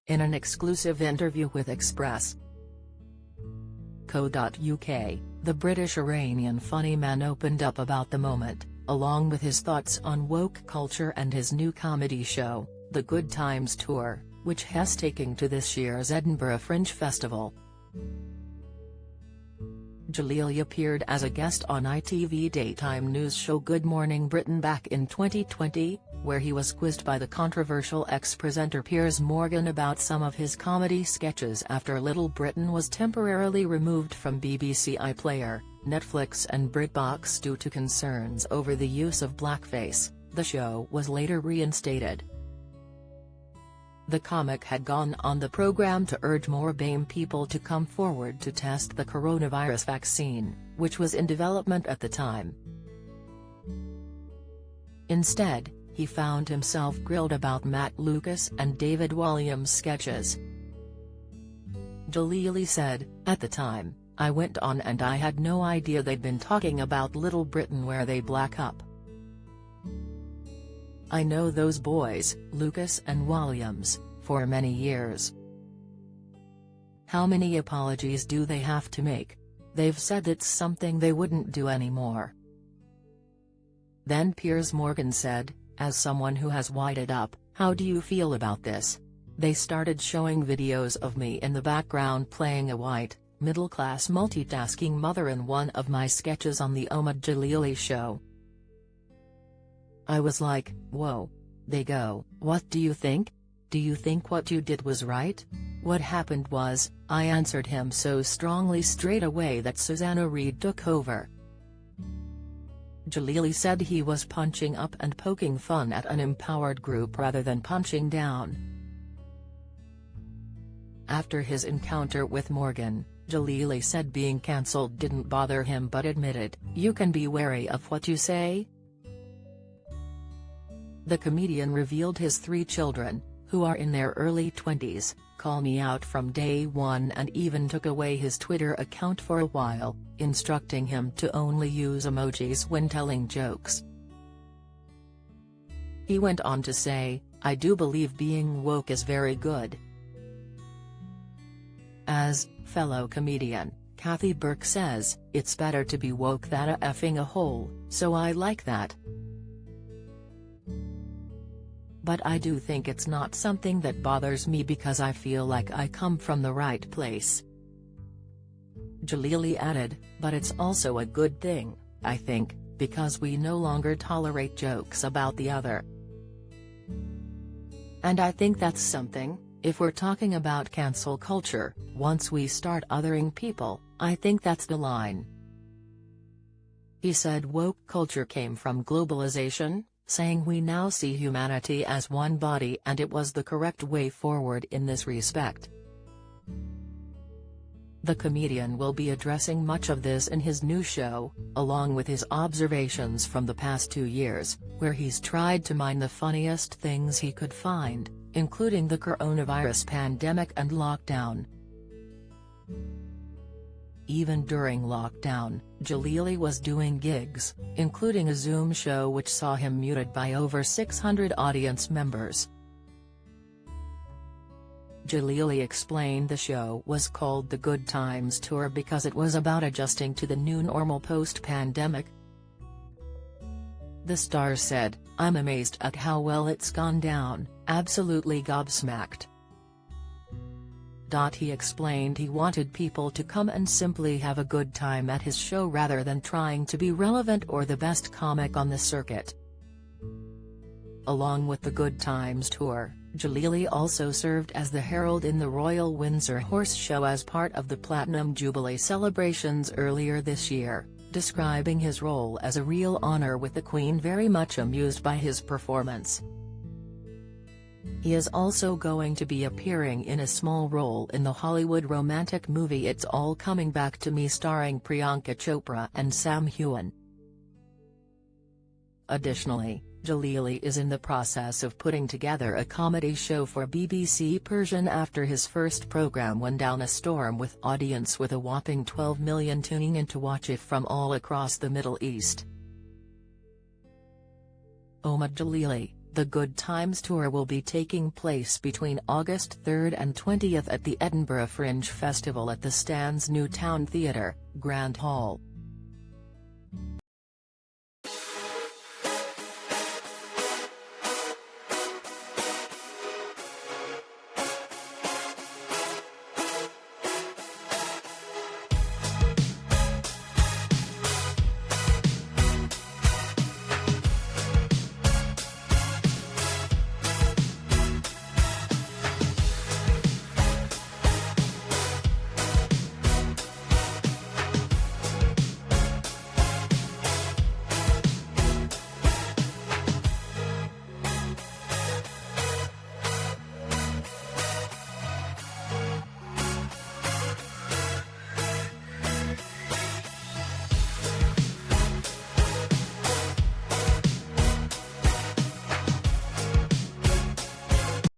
In an exclusive interview with Express.co.uk, the British-Iranian funny man opened up about the moment, along with his thoughts on woke culture and his new comedy show, The Good Times Tour, which has taken to this year's Edinburgh Fringe Festival. Djalili appeared as a guest on ITV daytime news show Good Morning Britain back in 2020, where he was quizzed by the controversial ex-presenter Piers Morgan about some of his comedy sketches after Little Britain was temporarily removed from BBC iPlayer, Netflix and BritBox due to concerns over the use of blackface. The show was later reinstated. The comic had gone on the programme to urge more BAME people to come forward to test the coronavirus vaccine, which was in development at the time. Instead, he found himself grilled about Matt Lucas and David Walliams' sketches. Djalili said, "At the time, I went on and I had no idea they'd been talking about Little Britain where they black up. I know those boys, Lucas and Walliams, for many years. How many apologies do they have to make? They've said it's something they wouldn't do anymore." Then Piers Morgan said, "As someone who has whited up, how do you feel about this? They started showing videos of me in the background playing a white, middle-class multitasking mother in one of my sketches on the Omid Djalili show. I was like, whoa." They go, "What do you think? Do you think what you did was right?" What happened was, I answered him so strongly straight away that Susanna Reid took over." Djalili said he was punching up and poking fun at an empowered group rather than punching down. After his encounter with Morgan, Djalili said being cancelled didn't bother him but admitted, "You can be wary of what you say." The comedian revealed his 3 children, who are in their early 20s, call me out from day one and even took away his Twitter account for a while, instructing him to only use emojis when telling jokes. He went on to say, "I do believe being woke is very good. As fellow comedian, Kathy Burke says, it's better to be woke than a effing a hole, so I like that. But I do think it's not something that bothers me because I feel like I come from the right place." Djalili added, "But it's also a good thing, I think, because we no longer tolerate jokes about the other. And I think that's something, if we're talking about cancel culture, once we start othering people, I think that's the line." He said woke culture came from globalization, saying we now see humanity as one body and it was the correct way forward in this respect. The comedian will be addressing much of this in his new show, along with his observations from the past 2 years, where he's tried to mine the funniest things he could find, including the coronavirus pandemic and lockdown. Even during lockdown, Djalili was doing gigs, including a Zoom show which saw him muted by over 600 audience members. Djalili explained the show was called The Good Times Tour because it was about adjusting to the new normal post-pandemic. The star said, "I'm amazed at how well it's gone down, absolutely gobsmacked." He explained he wanted people to come and simply have a good time at his show rather than trying to be relevant or the best comic on the circuit. Along with the Good Times Tour, Djalili also served as the herald in the Royal Windsor Horse Show as part of the Platinum Jubilee celebrations earlier this year, describing his role as a real honor with the Queen very much amused by his performance. He is also going to be appearing in a small role in the Hollywood romantic movie It's All Coming Back to Me starring Priyanka Chopra and Sam Heughan. Additionally, Djalili is in the process of putting together a comedy show for BBC Persian after his first programme went down a storm with audience with a whopping 12 million tuning in to watch it from all across the Middle East. Omid Djalili, The Good Times Tour will be taking place between August 3rd and 20th at the Edinburgh Fringe Festival at the Stan's New Town Theatre, Grand Hall.